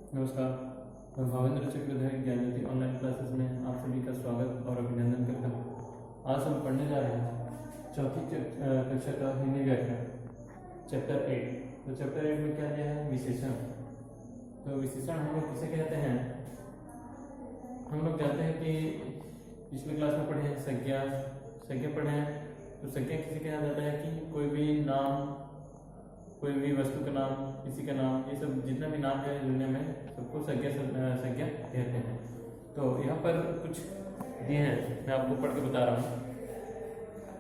नमस्कार। मैं Bhavendra Chakradhar Gyanjyoti online classes में आप सभी का स्वागत और अभिनंदन करता हूँ। आज हम पढ़ने जा रहे हैं चौथी कक्षा का हिंदी व्याकरण चैप्टर 8। तो चैप्टर 8 में क्या दिया है? विशेषण। तो विशेषण हम लोग किसे कहते हैं? हम लोग जानते हैं कि पिछले क्लास में पढ़े हैं संज्ञा पढ़े हैं। तो संज्ञा किसे कहा जाता है कि कोई भी नाम, कोई भी वस्तु का नाम, किसी का नाम, ये सब जितना भी नाम है दुनिया में सबको संज्ञा कहते हैं। तो यहाँ पर कुछ दिए हैं, मैं आपको पढ़ के बता रहा हूँ।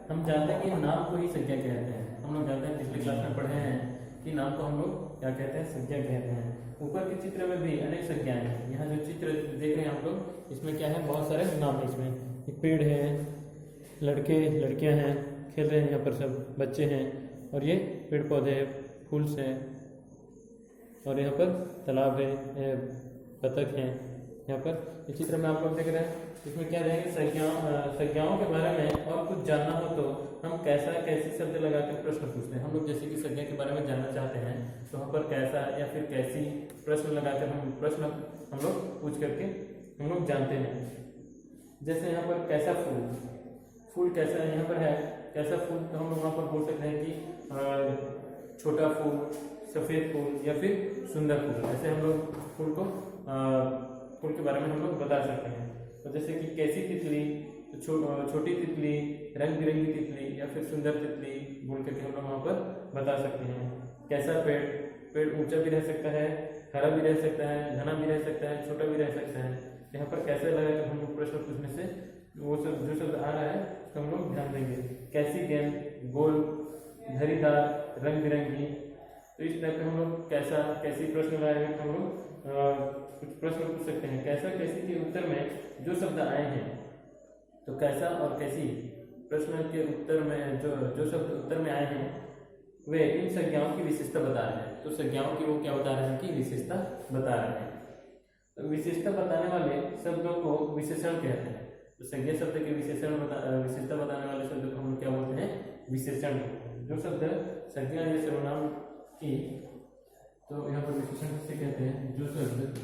हम जानते हैं कि नाम को ही संज्ञा कहते हैं। हम लोग जानते हैं, पिछले क्लास में पढ़े हैं कि नाम को हम लोग क्या कहते हैं? संज्ञा कहते हैं। ऊपर के चित्र में भी अनेक संज्ञाएं हैं। यहाँ जो चित्र देख रहे हैं आप लोग, इसमें क्या है? बहुत सारे नाम है। इसमें एक पेड़ है, लड़के लड़कियाँ हैं, खेल रहे हैं, यहाँ पर सब बच्चे हैं, और ये पेड़ पौधे हैं, फूल हैं, और यहाँ पर तालाब है, बतख हैं। यहाँ पर इस चित्र में आप लोग देख रहे हैं, इसमें क्या रहेंगे? संज्ञाओं के बारे में और कुछ जानना हो तो हम कैसी शब्द लगा के प्रश्न पूछते हैं। हम लोग जैसे कि संज्ञा के बारे में जानना चाहते हैं तो वहाँ पर कैसा या फिर कैसी प्रश्न लगाकर हम लोग पूछ करके हम लोग जानते हैं। जैसे यहाँ पर कैसा फूल कैसा है, यहाँ पर है कैसा फूल, तो हम लोग वहाँ पर बोल सकते हैं कि छोटा फूल, सफ़ेद फूल, या फिर सुंदर फूल। ऐसे हम लोग फूल के बारे में हम लोग बता सकते हैं। तो जैसे कि कैसी तितली, तो छोटी तितली, रंग बिरंगी तितली, या फिर सुंदर तितली बोल करके हम लोग वहाँ पर बता सकते हैं। कैसा पेड़ ऊंचा भी रह सकता है, हरा भी रह सकता है, घना भी रह सकता है, छोटा भी रह सकता है। यहाँ पर कैसे लगा हम लोग प्रश्न पूछने से वो सब जो शब्द आ रहा है उसको हम लोग ध्यान देंगे। कैसी गेंद, गोल, धारीदार, रंग बिरंगी। तो इस टाइप के हम लोग कैसी प्रश्न लगाएंगे तो हम लोग कुछ प्रश्न पूछ सकते हैं। कैसा कैसी के उत्तर में जो शब्द आए हैं, तो कैसा और कैसी प्रश्न के उत्तर में जो शब्द उत्तर में आए हैं वे इन संज्ञाओं की विशेषता बता रहे हैं। तो संज्ञाओं की वो क्या बता रहे हैं? कि विशेषता बता रहे हैं। तो विशेषता बताने वाले शब्दों को विशेषण कहते हैं। तो संज्ञा शब्द के विशेषता बताने वाले शब्द को हम क्या बोलते हैं? विशेषण। जो शब्द संज्ञा या सर्वनाम की, तो यहाँ पर विशेषण किसे कहते हैं? जो शब्द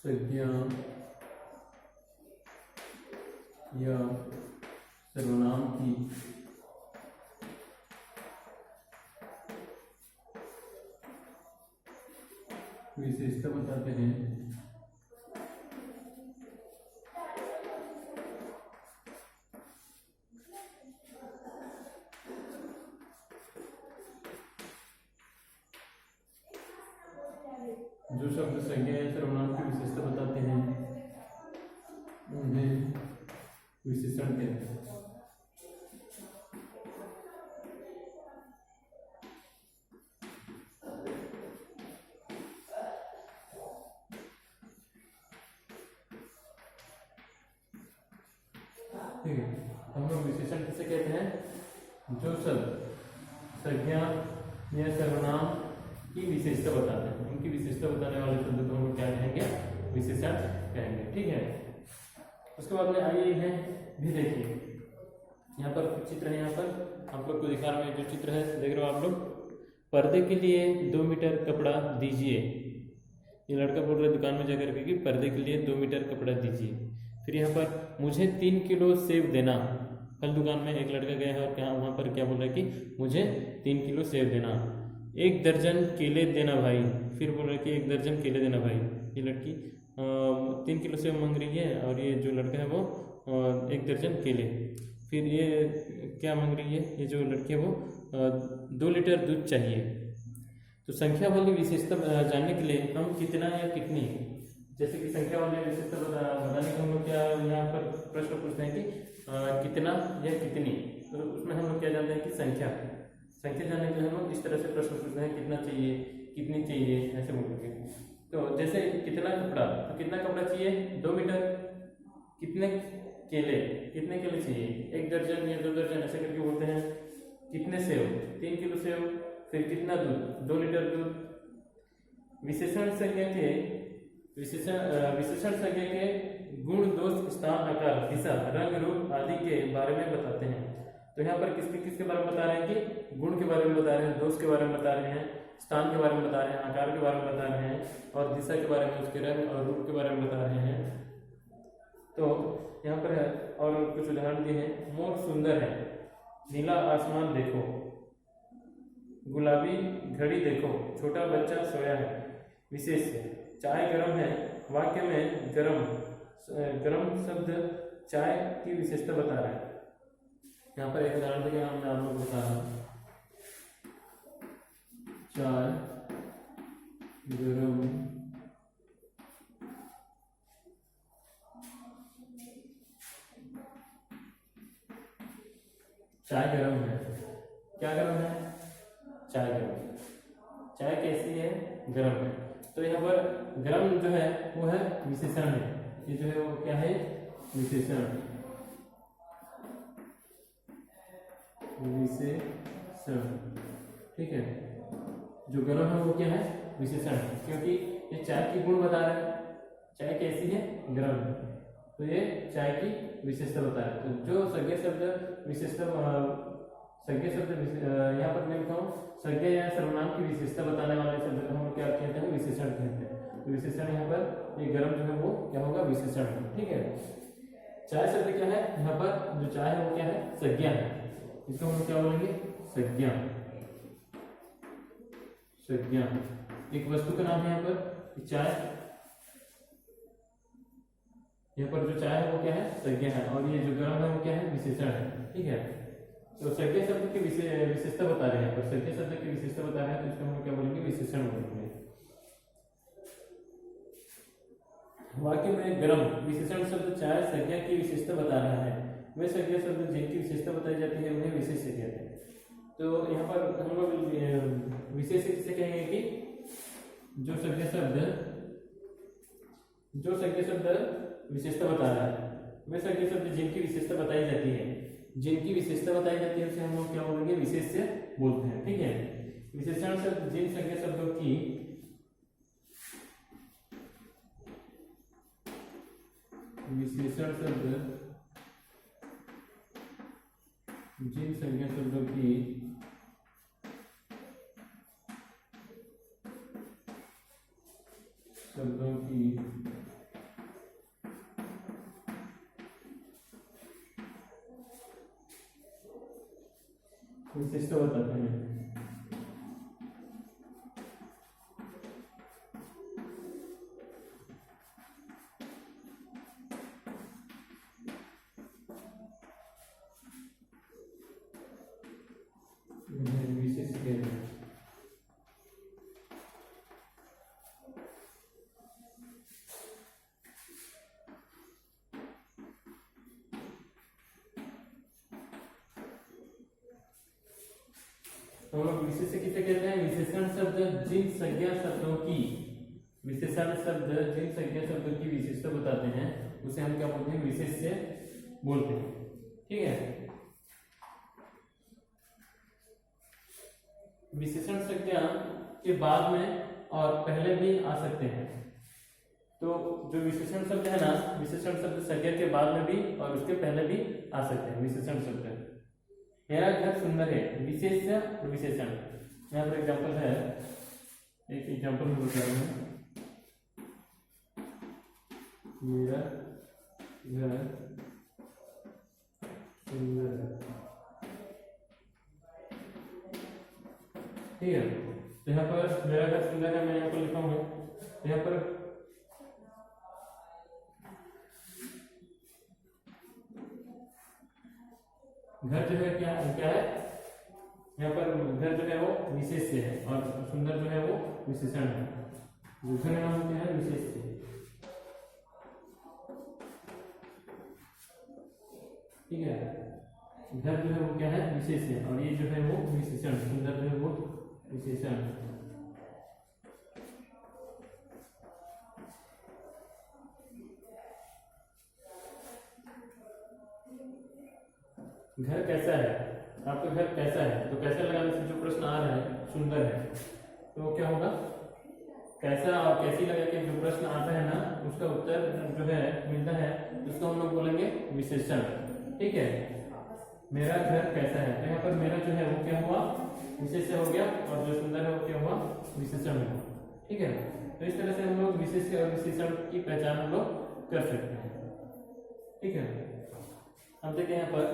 संज्ञा या सर्वनाम की विशेषता बताते हैं। जो शब्द संज्ञा या सर्वनाम की विशेषता बताते हैं उन्हें विशेषण कहते हैं। ठीक है, हम लोग विशेषण किसे कहते हैं? जो शब्द संज्ञा या सर्वनाम की विशेषता बताते हैं, उनकी विशेषता बताने वाले शब्द को हम लोग क्या कहेंगे? विशेषण कहेंगे। ठीक है, उसके बाद में आइए है भी देखिए। यहाँ पर चित्र है, यहाँ पर आप लोग को दिखा रहा हूँ। जो चित्र है देख रहे हो आप लोग, पर्दे के लिए 2 मीटर कपड़ा दीजिए। ये लड़का बोल रहा है दुकान में जाकर के कि पर्दे के लिए 2 मीटर कपड़ा दीजिए। फिर यहाँ पर मुझे 3 किलो सेब देना। फल दुकान में एक लड़का गया है और क्या वहाँ पर क्या बोल रहा है कि मुझे 3 किलो सेब देना। 1 दर्जन केले देना भाई। फिर बोल रहा है कि 1 दर्जन केले देना भाई। ये लड़की 3 किलो सेब मांग रही है और ये जो लड़का है वो 1 दर्जन केले। फिर ये क्या मांग रही है? ये जो लड़की है वो 2 लीटर दूध चाहिए। तो संख्या वाली विशेषता जानने के लिए हम कितना या कितनी, जैसे कि संख्या वाली विशेषता बताने के हम लोग क्या यहाँ पर प्रश्न पूछते हैं कि कितना या कितनी। तो उसमें हम लोग क्या जानते हैं कि संख्या जानने के लिए हम लोग इस तरह से प्रश्न पूछते हैं, कितना चाहिए, कितनी चाहिए, ऐसे बोलेंगे। तो जैसे कितना कपड़ा, तो कितना कपड़ा चाहिए? 2 मीटर। कितने केले चाहिए? 1 दर्जन या 2 दर्जन, ऐसे करके बोलते हैं। कितने सेब? 3 किलो सेब। फिर कितना दूध? 2 लीटर दूध। विशेषण संज्ञा के गुण, दोष, स्थान, आकार, दिशा, रंग, रूप आदि के बारे में बताते हैं। तो यहाँ पर किसके किसके बारे में बता रहे हैं कि गुण के बारे में बता रहे हैं, दोष के बारे में बता रहे हैं, स्थान के बारे में बता रहे हैं, आकार के बारे में बता रहे हैं और दिशा के बारे में, उसके रंग और रूप के बारे में बता रहे हैं। तो यहाँ पर है और कुछ उदाहरण दिए हैं। मोर सुंदर है, नीला आसमान देखो, गुलाबी घड़ी देखो, छोटा बच्चा सोया है। विशेष है, चाय गर्म है, वाक्य में गर्म शब्द चाय की विशेषता बता रहा है। यहाँ पर एक उदाहरण देखिए, मैं आप लोग को बता रहा हूँ। चाय गर्म चाय गर्म है। क्या गर्म है? चाय गर्म। चाय कैसी है? गर्म है। तो यहाँ पर गर्म जो है वो है विशेषण है। ये जो है वो क्या है? विशेषण। विशेषण, ठीक है। जो गर्म है वो क्या है? विशेषण है, क्योंकि ये चाय की गुण बता रहा है। चाय कैसी है? गर्म है। तो ये चाय की विशेषता बता रहा है। तो जो संज्ञा शब्द विशेषता यहाँ पर मैं लिखा हूँ, संज्ञा या सर्वनाम की विशेषता बताने वाले शब्द को हम लोग क्या कहते हैं? विशेषण कहते हैं। तो विशेषण यहाँ पर ये गर्म जो है वो क्या होगा? विशेषण है, ठीक है। चाय शब्द क्या है? यहाँ पर जो चाय है वो क्या है? संज्ञा है। इसको हम लोग क्या बोलेंगे? संज्ञा। संज्ञा एक वस्तु का नाम है। यहाँ पर चाय, यहाँ पर जो चाय है वो क्या है? संज्ञा है। और ये जो गर्म है वो क्या है? विशेषण है, ठीक है। तो संज्ञा शब्द की विशेषता बता रहे हैं। पर संज्ञा शब्द की विशेषता बता रहे हैं तो इसको हम क्या बोलेंगे? विशेषण बोलेंगे। वाक्य में गर्म विशेषण शब्द चाय संज्ञा की विशेषता बता रहा है। वे संज्ञा शब्द जिनकी विशेषता बताई जाती है उन्हें विशेष कहते हैं। तो यहाँ पर हम लोग विशेष किसे कहेंगे कि जो संज्ञा शब्द विशेषता बता रहा है, वे संज्ञा शब्द जिनकी विशेषता बताई जाती है, जिनकी विशेषता बताई जाती है उसे हम लोग क्या बोलेंगे? विशेष्य बोलते हैं, ठीक है। विशेषण शब्द जिन संज्ञा शब्दों की विशेषण शब्द जिन संज्ञा शब्दों की विशेषता बताते हैं। विशेष कहते हैं। तो लोग विशेष किसे कहते हैं? विशेषण शब्द जिन संज्ञा शब्दों की विशेषण शब्द जिन संज्ञा शब्दों की विशेषता बताते हैं उसे हम क्या बोलते हैं? विशेष्य बोलते हैं, ठीक है। विशेषण संज्ञा के बाद में और पहले भी आ सकते हैं। तो जो विशेषण शब्द है ना, विशेषण शब्द संज्ञा के बाद में भी और उसके पहले भी आ सकते हैं। विशेषण शब्द मेरा घर सुंदर है, विशेष्य विशेषण। यहाँ पर एग्जाम्पल है, एक एग्जाम्पल में बता रहा हूँ। मेरा घर सुंदर है, ठीक है। तो यहाँ पर मेरा घर सुंदर है, मैं यहाँ पर लिखा हूँ। यहाँ पर घर जो है क्या है? यहाँ पर घर जो है वो विशेष्य है और सुंदर जो है वो विशेषण है। दूसरे नाम क्या है? विशेष्य, ठीक है। घर जो है वो क्या है? विशेष्य है और ये जो है वो विशेषण, सुंदर जो है वो विशेषण। घर कैसा है? आपका घर कैसा है? तो कैसा लगाने से जो प्रश्न आ रहा है सुंदर है, तो क्या होगा? कैसा और कैसी लगा के जो प्रश्न आता है ना उसका उत्तर जो है मिलता है, उसको हम लोग बोलेंगे विशेषण, ठीक है। मेरा घर कैसा है, तो यहाँ पर मेरा जो है वो क्या हुआ, विशेष्य हो गया, और जो सुंदर है वो क्या हुआ, विशेषण हुआ। ठीक है, तो इस तरह से हम लोग विशेष्य और विशेषण की पहचान हम लोग कर सकते हैं। ठीक है, अब देखिए यहाँ पर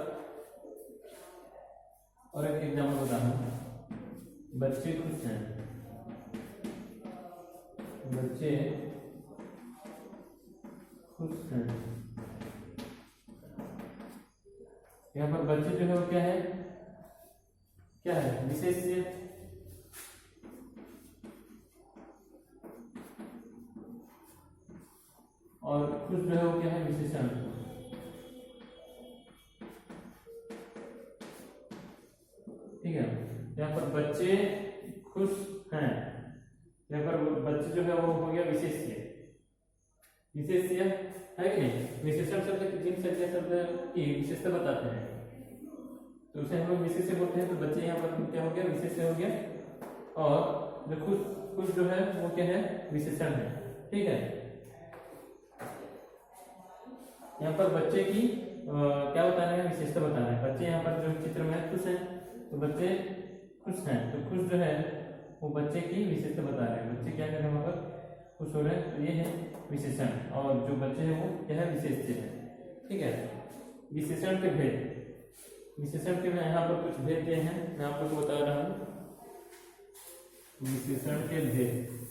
और एक एग्जाम्पल बताना, बच्चे खुश हैं, बच्चे खुश हैं। यहाँ पर बच्चे जो है वो क्या है विशेष्य, और खुश जो है वो क्या है विशेषण। ठीक है, यहाँ पर बच्चे खुश हैं, यहाँ पर बच्चे जो है वो हो गया विशेष्य, विशेष्य है कि नहीं। विशेषण शब्द जिन संज्ञा शब्द की विशेषता बताते हैं तो उसे हम लोग विशेष्य बोलते हैं। तो बच्चे यहाँ पर क्या हो गया, विशेष्य हो गया, और जो खुश जो है वो क्या है, विशेषण है। ठीक है, यहाँ पर बच्चे की क्या बताना है, विशेषता बताना है। बच्चे यहाँ पर जो चित्र में खुश हैं, तो बच्चे खुश हैं, तो खुश जो है वो बच्चे की विशेषता बता रहे हैं। बच्चे क्या कर रहे हैं, वहां पर खुश हो रहे हैं, तो ये है विशेषण, और जो बच्चे हैं वो क्या है, विशेष्य है। ठीक है, विशेषण के भेद, विशेषण के मैं यहाँ पर कुछ भेद दिए हैं, मैं आप लोग को बता रहा हूँ। विशेषण के भेद,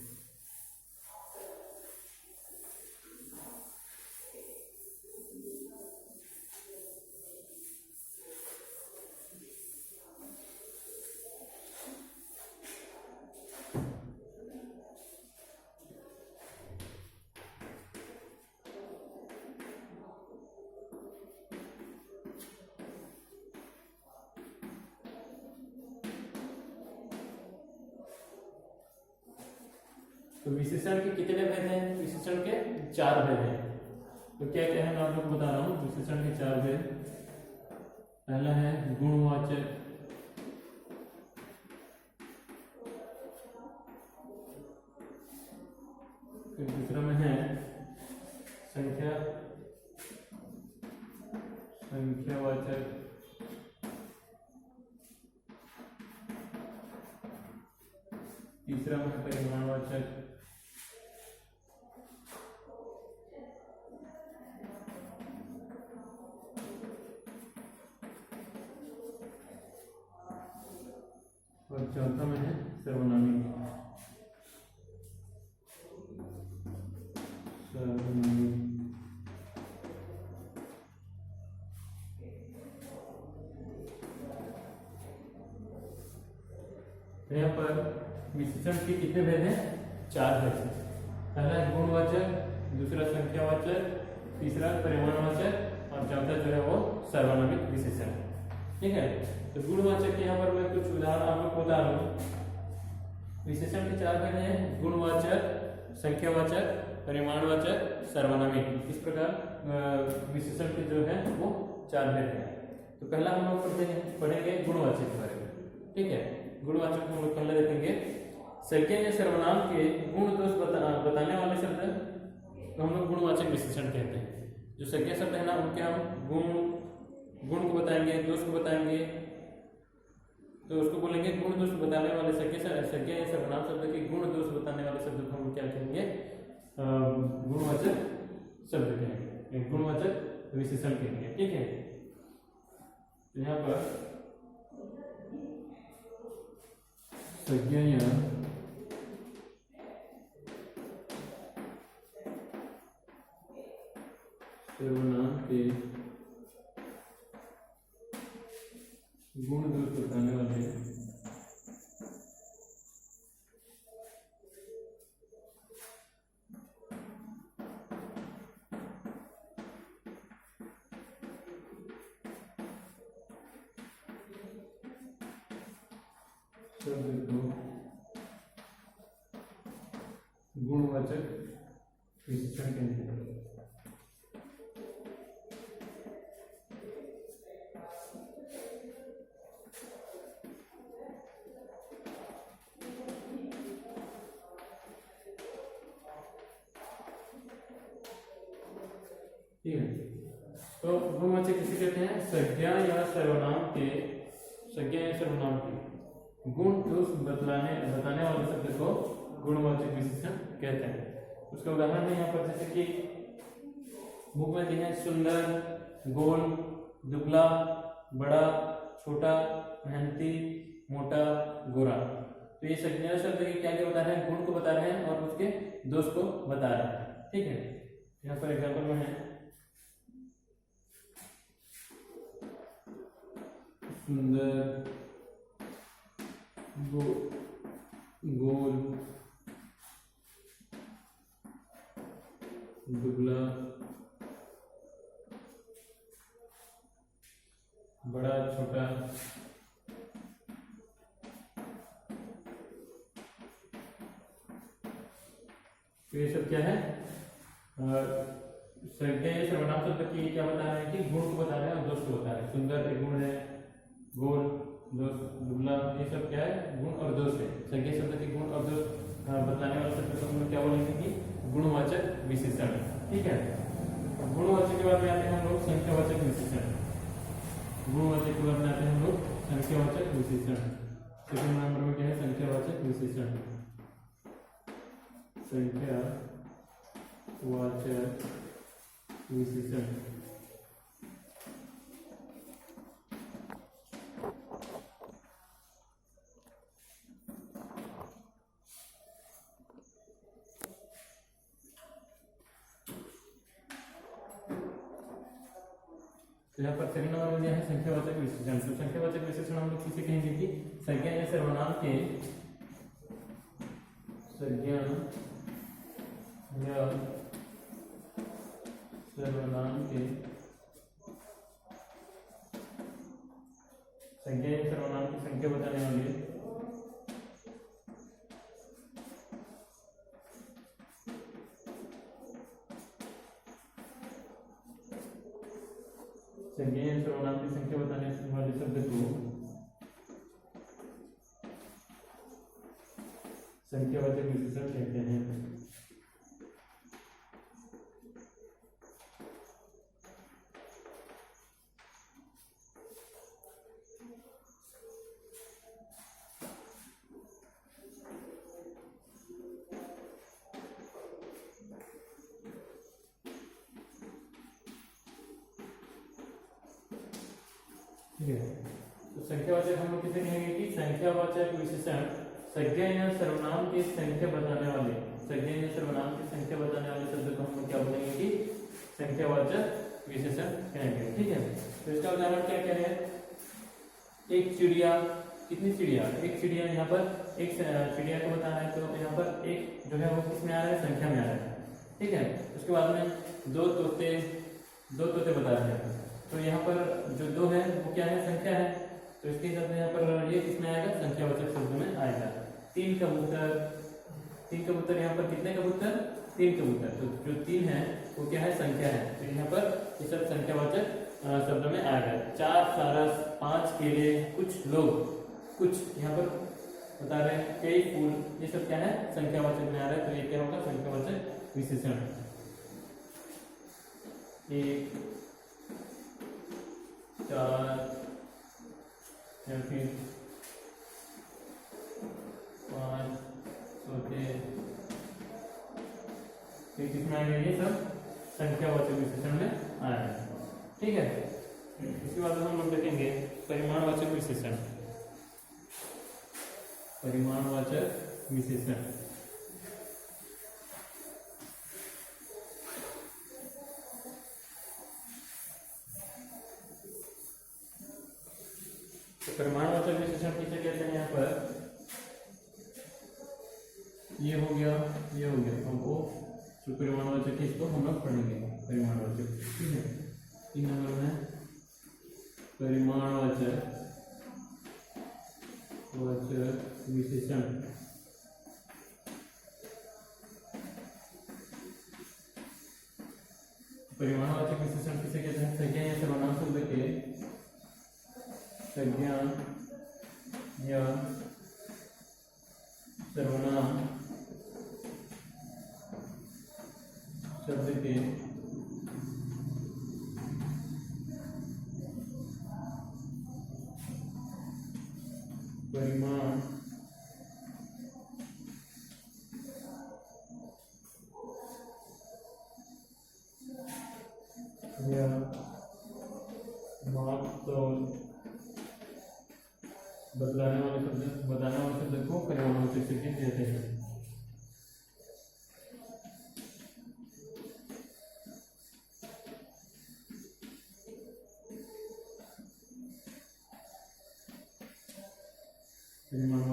तो विशेषण के कितने भेद हैं, विशेषण के 4 भेद हैं। तो क्या क्या है मैं आप लोग को बता रहा हूँ। विशेषण के 4 भेद, पहला है गुणवाचक, फिर दूसरा में है संख्यावाचक, तीसरा में है परिमाणवाचक, और चौथा में है सर्वनामी। यहाँ पर विशेषण के कितने भेद हैं, 4 भेद हैं। पहला है गुणवाचक, दूसरा संख्यावाचक, तीसरा परिमाणवाचक, और चौथा जो है वो सर्वनामिक विशेषण। ठीक है, तो गुणवाचक यहाँ पर मैं कुछ उदाहरण आप लोग को बता रहा हूँ। विशेषण के 4 भेद हैं, गुणवाचक, संख्यावाचक, परिमाणवाचक, सर्वनामिक। इस प्रकार विशेषण के जो है वो 4 भेद हैं। तो पहला हम लोग पढ़ेंगे गुणवाचक के बारे में। ठीक है, गुणवाचक हम लोग पहले देखेंगे। संज्ञा या सर्वनाम के गुण दोष बताने वाले शब्द तो हम लोग गुणवाचक विशेषण कहते हैं। जो संज्ञा शब्द है ना उनके हम गुण को बताएंगे, दोष को बताएंगे, तो उसको बोलेंगे गुण दोष बताने वाले संज्ञा या सर्वनाम शब्द के गुण दोष बताने वाले शब्द को हम क्या कहेंगे, गुणवाचक शब्द कहेंगे, गुणवाचक विशेषण कहेंगे। ठीक है, यहाँ पर संज्ञा या सर्वनाम के गुण दोष बताने वाले शब्द को गुणवाचक विशेषण कहते हैं। ठीक है, तो गुणवाचक किसे कहते हैं? संज्ञा या सर्वनाम के गुण दोष बताने वाले शब्द को गुणवाचक विशेषण कहते हैं। उसका उदाहरण है यहाँ पर, जैसे कि बुक में दिए हैं सुंदर, गोल, दुबला, बड़ा, छोटा, मेहनती, मोटा, गोरा। तो ये संज्ञा शब्द के क्या क्या बता रहे हैं? गुण को बता रहे हैं और उसके दोष को बता रहे हैं। ठीक है, यहाँ पर एग्जाम्पल में है सुंदर, गोल, दुबला, बड़ा, छोटा, तो ये सब क्या है? संज्ञा या सर्वनाम शब्द की क्या बता रहे हैं कि गुण को बता रहे हैं और दोष को बता रहे हैं। सुंदर एक गुण है, गोल, दोष, दुबला, ये सब क्या है? गुण और दोष है। संज्ञा शब्द के गुण और दोष बताने वाले शब्द को हम लोग क्या बोलेंगे कि गुणवाचक विशेषण। ठीक है, गुणवाचक के बाद में आते हैं हम लोग संख्यावाचक विशेषण। गुणवाचक के बाद में आते हैं हम लोग संख्यावाचक विशेषण। सेकंड नंबर में क्या है? संख्यावाचक विशेषण। संख्यावाचक विशेषण। तो यहाँ पर सेकंड नंबर में दिया है संख्यावाचक विशेषण। तो संख्यावाचक विशेषण हम लोग किसे कहेंगे कि संज्ञा या सर्वनाम के संज्ञा या सर्वनाम के संज्ञा या सर्वनाम की संख्या बताने वाले संज्ञा या सर्वनाम की संख्या बताने वाले शब्द को संख्यावाचक विशेषण कहते हैं। ठीक है, तो संख्यावाचक हम लोग किसे कहेंगे कि संख्यावाचक विशेषण संज्ञा या सर्वनाम की संख्या बताने वाले शब्द को हम लोग क्या बोलेंगे कि संख्यावाचक विशेषण कहेंगे। ठीक है, तो इसका उदाहरण क्या कह रहे हैं? एक चिड़िया, कितनी चिड़िया? एक चिड़िया। यहाँ पर एक चिड़िया को बताना है, तो यहाँ पर एक जो है वो किसमें आ रहा है? संख्या में आ रहा है। ठीक है, उसके बाद में दो तोते बता रहे हैं, तो यहाँ पर जो दो है वो क्या है? संख्या है। तो इसके हिसाब से यहाँ पर ये किसमें आएगा? संख्यावाचक शब्द में आएगा। तीन कबूतर, यहाँ पर कितने कबूतर? 3 कबूतर। तो जो 3 है वो क्या है? संख्या है। तो यहाँ पर ये सब संख्यावाचक शब्द में आएगा। 4 सारस, 5 केले, कुछ लोग, कुछ यहाँ पर बता रहे हैं, कई फूल, ये सब क्या है? संख्यावाचक में आ रहा है। तो ये क्या होगा? संख्यावाचक विशेषण। 1, 4 या फिर 5 सोते, किसमें आएंगे? ये सब संख्यावाचक विशेषण में आएगा। ठीक है, इसके बाद हम लोग देखेंगे परिमाणवाचक विशेषण। परिमाणवाचक विशेषण परिमाणवाचक विशेषण किसे कहते हैं? यहाँ पर ये हो गया, ये हो गया। अब वो जो परिमाणवाचक है इसको हम लोग पढ़ेंगे। परिमाणवाचक, ठीक है। 3 नंबर में परिमाणवाचक विशेषण। परिमाणवाचक विशेषण किसे कहते हैं? संज्ञा या सर्वनाम शब्द के संज्ञा या सर्वनाम शब्द के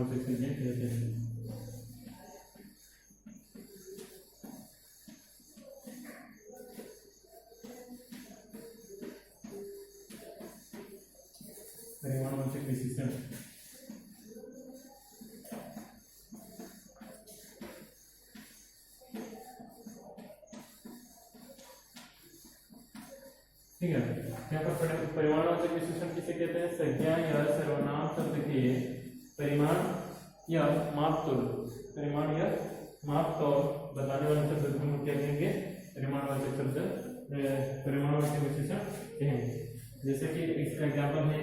परिमाणवाचक संज्ञा कहते हैं। परिमाणवाचक विशेषण ठीक है। यहाँ पर परिमाणवाचक विशेषण किसे कहते हैं? संज्ञा या सर्वनाम शब्द के परिमाण या मापतोल, परिमाण या मापतोल बताने वाले शब्द को हम क्या कहेंगे? परिमाणवाचक शब्द, परिमाणवाचक विशेषण कहेंगे। जैसे कि इसका एग्जाम्पल है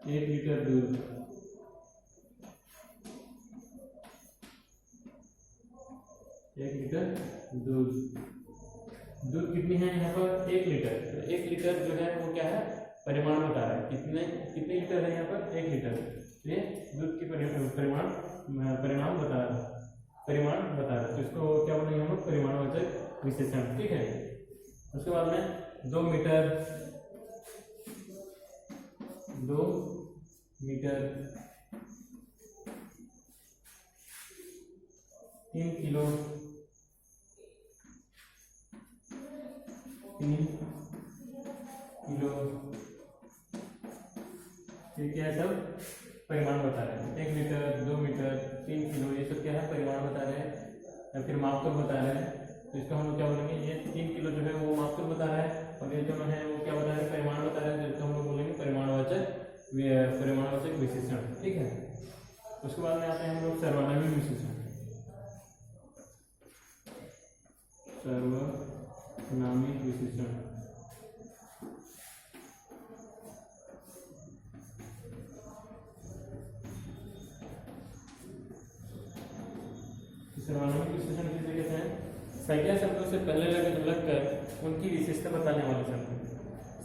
1 लीटर दूध, 1 लीटर दूध, दूध कितनी है यहाँ पर? 1 लीटर। तो 1 लीटर जो है वो क्या है? परिमाण बता रहा है। कितने लीटर है यहाँ पर? 1 लीटर। ये दूध की परिमाण बता रहा है, परिमाण बता रहा है। तो इसको क्या बोलेंगे हम लोग? परिमाणवाचक विशेषण। ठीक है। उसके बाद में 2 मीटर, 2 मीटर, 3 किलो, 3 किलो, ये क्या है? सब परिमाण बता रहे हैं। 1 मीटर, 2 मीटर, 3 किलो, ये सब क्या है? परिमाण बता रहे हैं या फिर मापतोल बता रहे हैं। तो इसका हम लोग क्या बोलेंगे? ये 3 किलो जो है वो मापतोल बता रहा है, और ये जो है वो क्या बता रहा है? परिमाण बता रहा है। जिसको हम लोग बोलेंगे परिमाणवाचक विशेषण। ठीक है। उसके बाद में आते हैं हम लोग सर्वनामिक विशेषण। सर्वनामिक विशेषण सर्वनामिक विशेषण किसे कहते हैं? संज्ञा शब्दों से पहले लगकर उनकी विशेषता बताने वाले शब्द।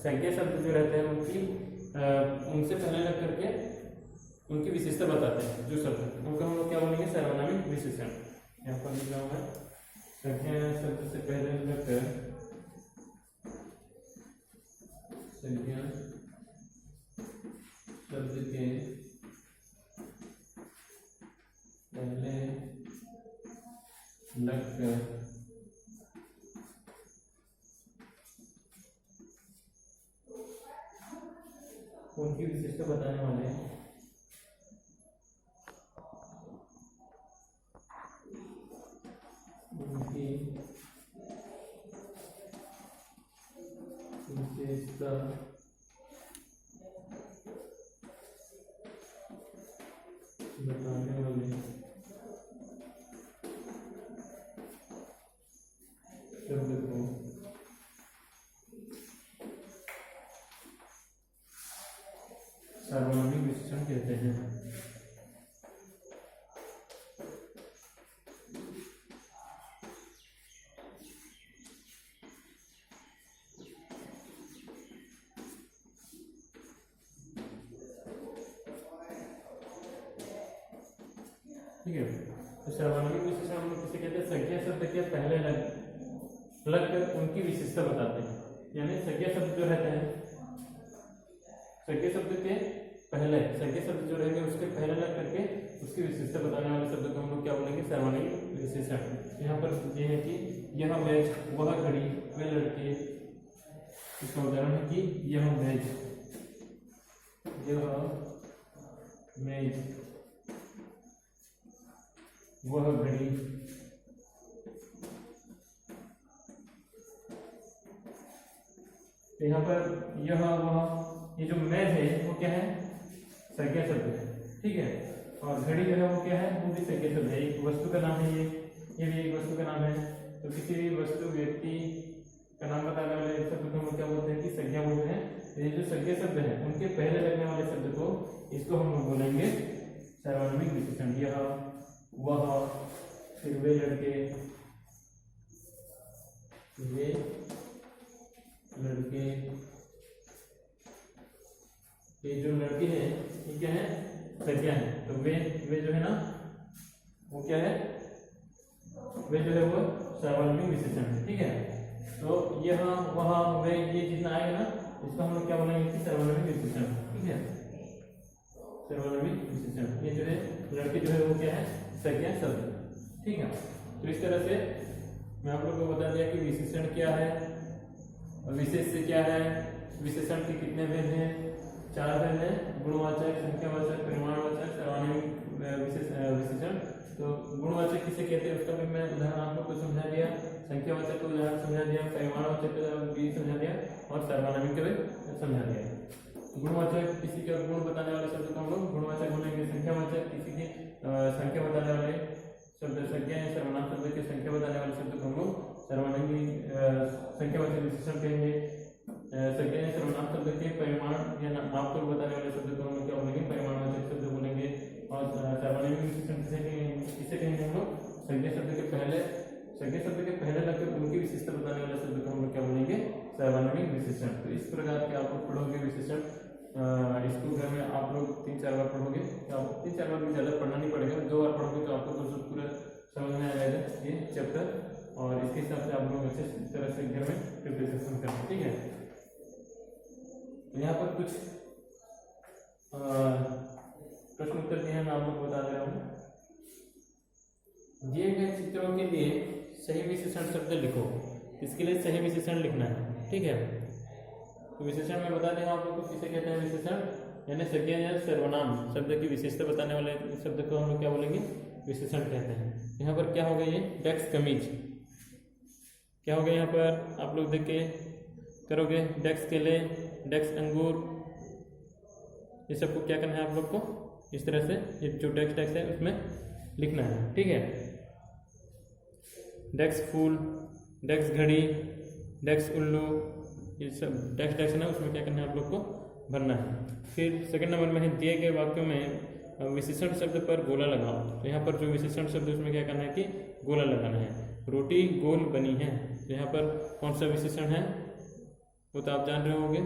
संज्ञा शब्द जो रहते हैं उनसे पहले लग करके उनकी विशेषता बताते हैं जो शब्द, उनको हम लोग क्या बोलेंगे? सर्वनामिक विशेषण। यहाँ पर लिखा हुआ है संज्ञा शब्द से पहले लगकर, संज्ञा शब्द के पहले लगकर उनकी विशेषता बताने वाले उनकी विशेषता बताने वाले शब्द को सर्वनामिक विशेषण कहते हैं। ठीक है। तो सर्वनामिक विशेषण हम किसे कहते हैं? संज्ञा शब्द के पहले लगकर उनकी विशेषता बताते हैं। यानी संज्ञा शब्द जो रहते हैं, संज्ञा शब्द के पहले, संज्ञा शब्द जो रहेंगे उसके पहले लग करके उसकी विशेषता बताने वाले शब्द को हम लोग क्या बोलेंगे? सर्वनामिक विशेषण। यहाँ पर ये है कि यह मेज, वह घड़ी, वे लड़के। इसका उदाहरण है कि यह मेज, यह मेज, वह घड़ी, तो यहाँ पर यह वह, ये जो मेज है वो क्या है? संज्ञा शब्द है। ठीक है। और घड़ी जो है वो क्या है? वो भी संज्ञा शब्द है, एक वस्तु का नाम है। ये भी एक वस्तु का नाम है। तो किसी भी वस्तु, व्यक्ति का नाम बताने वाले शब्द को हम क्या बोलते हैं? कि संज्ञा बोलते हैं। ये जो संज्ञा शब्द है उनके पहले लगने वाले शब्द को, इसको हम लोग बोलेंगे सर्वनामिक विशेषण। यह, वह, फिर वे लड़के, वे लड़के, ये जो लड़के हैं ये क्या है? संज्ञा है। तो वे जो है ना वो क्या है? वे जो है वो सर्वनामिक विशेषण है। ठीक है। तो यह, वह, वे, ये जितना आएगा ना इसको हम लोग क्या बोलेंगे? कि सर्वनामिक विशेषण। ठीक है। सर्वनामी विशेषण। ये जो है लड़की जो है वो क्या है, संज्ञा शब्द, ठीक है। तो इस तरह से मैं आप लोगों को बता दिया कि विशेषण क्या है, विशेष्य क्या है, विशेषण के कितने भेद हैं, 4 भेद हैं, गुणवाचक, संख्यावाचक, परिमाणवाचक, सर्वनामी विशेषण। तो गुणवाचक किसे कहते हैं उसका भी मैं उदाहरण आप लोग को समझा दिया, संख्यावाचक को उदाहरण समझा दिया, परिमाणवाचक को भी समझा दिया और सर्वनामी को भी समझा दिया। गुणवाचक किसी के गुण बताने वाले शब्द को हम लोग गुणवाचक बोलेंगे, संख्यावाचक किसी की संख्या बताने वाले शब्द, संख्या या सर्वनाम शब्द की संख्या बताने वाले शब्द को हम लोग सर्वनामी संख्यावाचक विशेषण कहेंगे। संख्या या सर्वनाम शब्द के परिमाण या नाम को बताने वाले शब्द को हम लोग क्या बोलेंगे, परिमाणवाचक शब्द बोलेंगे। और सर्वनामी विशेषण किसे कहेंगे हम लोग, संख्या शब्द के पहले लगकर उनकी विशेषता बताने वाले शब्द को हम लोग क्या बोलेंगे, सर्वनामी विशेषण। तो इस प्रकार के आप लोग पढ़ोगे विशेषण, इसको घर में आप लोग 3-4 बार पढ़ोगे, तो आप 3-4 बार भी ज़्यादा पढ़ना नहीं पड़ेगा, 2 बार पढ़ोगे तो आपको पूरा समझ में आ जाएगा ये चैप्टर, और इसके हिसाब से आप लोग अच्छे तरह से घर में प्रिपरेशन करें, ठीक है। यहाँ पर कुछ प्रश्न उत्तर दिए हैं, मैं आप लोग बता दे रहा हूँ। दिए गए चित्रों के लिए सही विशेषण शब्द लिखो। इसके लिए सही विशेषण लिखना है, ठीक है। तो विशेषण में बता दें आप लोग को किसे कहते हैं विशेषण, यानी संज्ञा या सर्वनाम शब्द की विशेषता बताने वाले शब्द को हम लोग क्या बोलेंगे, विशेषण कहते हैं। यहाँ पर क्या हो गया, ये डेस्क कमीज क्या हो गया, यहाँ पर आप लोग देख के करोगे, डेस्क केले, डेस्क अंगूर, ये सबको क्या करना है आप लोग को इस तरह से, ये जो डेस्क है उसमें लिखना है, ठीक है। डेस्क फूल, डेस्क घड़ी, डेस्क उल्लू, ये सब डेस्क है ना, उसमें क्या करना है आप लोग को भरना है। फिर सेकंड नंबर में है दिए गए वाक्यों में विशेषण शब्द पर गोला लगाओ। तो यहाँ पर जो विशेषण शब्द उसमें क्या करना है कि गोला लगाना है। रोटी गोल बनी है, तो यहाँ पर कौन सा विशेषण है वो तो आप जान रहे होंगे,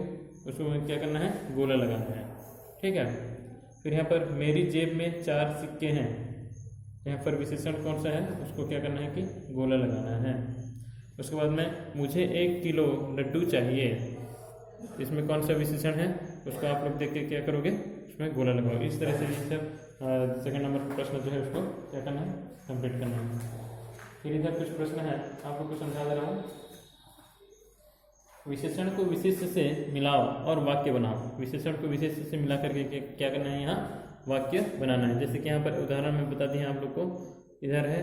उसमें क्या करना है, गोला लगाना है, ठीक है। फिर यहाँ पर मेरी जेब में 4 सिक्के हैं, यहाँ पर विशेषण कौन सा है उसको क्या करना है कि गोला लगाना है। उसके बाद में मुझे 1 किलो लड्डू चाहिए, इसमें कौन सा विशेषण है उसको आप लोग देख के क्या करोगे, उसमें गोला लगाओगे। इस तरह से ये सब सेकंड नंबर का प्रश्न जो है उसको क्या करना है, कंप्लीट करना है। फिर इधर कुछ प्रश्न है आप लोग को समझा दे रहा हूँ। विशेषण को विशेष्य से मिलाओ और वाक्य बनाओ। विशेषण को विशेष्य से मिला करके क्या करना है, यहाँ वाक्य बनाना है। जैसे कि यहाँ पर उदाहरण में बता दिए आप लोग को, इधर है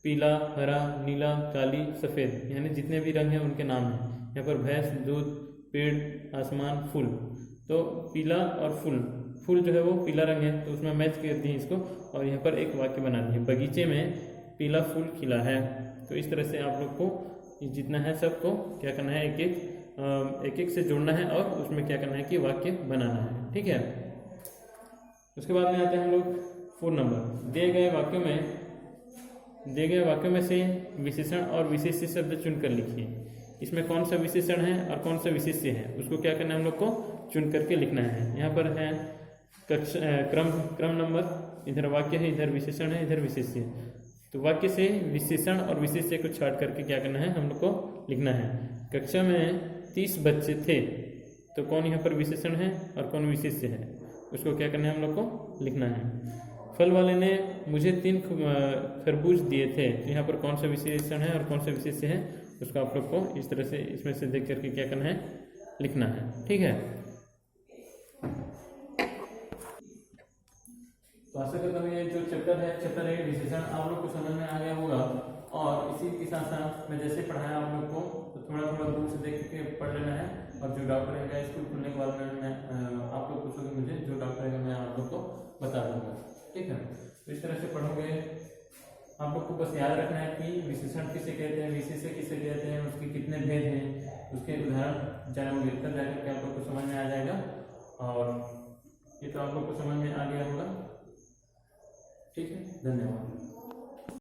पीला, हरा, नीला, काली, सफ़ेद, यानी जितने भी रंग हैं उनके नाम हैं। यहाँ पर भैंस, दूध, पेड़, आसमान, फूल। तो पीला और फूल जो है वो पीला रंग है, तो उसमें मैच कर दिए इसको, और यहाँ पर एक वाक्य बना दिए, बगीचे में पीला फूल खिला है। तो इस तरह से आप लोग को जितना है सबको क्या करना है, एक एक से जोड़ना है और उसमें क्या करना है कि वाक्य बनाना है, ठीक है। उसके बाद में आते हैं हम लोग 4 नंबर। दिए गए वाक्यों में से विशेषण और विशेष्य शब्द चुनकर लिखिए। इसमें कौन सा विशेषण है और कौन सा विशेष्य है उसको क्या करना है हम लोग को चुन करके लिखना है। यहाँ पर है क्रम नंबर, इधर वाक्य है, इधर विशेषण है, इधर विशेष्य है। तो वाक्य से विशेषण और विशेष्य को छाट करके क्या करना है हम लोग को लिखना है। कक्षा में 30 बच्चे थे, तो कौन यहाँ पर विशेषण है और कौन विशेष्य है उसको क्या करना है हम लोग को लिखना है। फल वाले ने मुझे 3 खरबूज दिए थे, तो यहाँ पर कौन सा विशेषण है और कौन सा विशेष्य है उसको आप लोग को इस तरह से इसमें से देख करके क्या करना है, लिखना है, ठीक है। तो आशा करता हूँ ये जो चैप्टर है विशेषण आप लोग को समझ में आ गया होगा। और इसी के साथ साथ मैं जैसे पढ़ाया आप लोग को, तो थोड़ा दूर से देख के पढ़ लेना है। और जो डॉक्टर रहेगा स्कूल खुलने के बाद में मैं आप लोग पूछोगे मुझे, जो डॉक्टर रहेगा मैं आप लोग को बता दूंगा, ठीक है। तो इस तरह से पढ़ोगे। आप लोग को बस याद रखना है कि विशेषण किसे कहते हैं, विशेष्य किसे कहते हैं, उसके कितने भेद हैं, उसके उदाहरण जानेंगे तब जाकर के आप लोग को समझ में आ जाएगा। और ये तो आप लोग को समझ में आ गया होगा, ठीक है। धन्यवाद।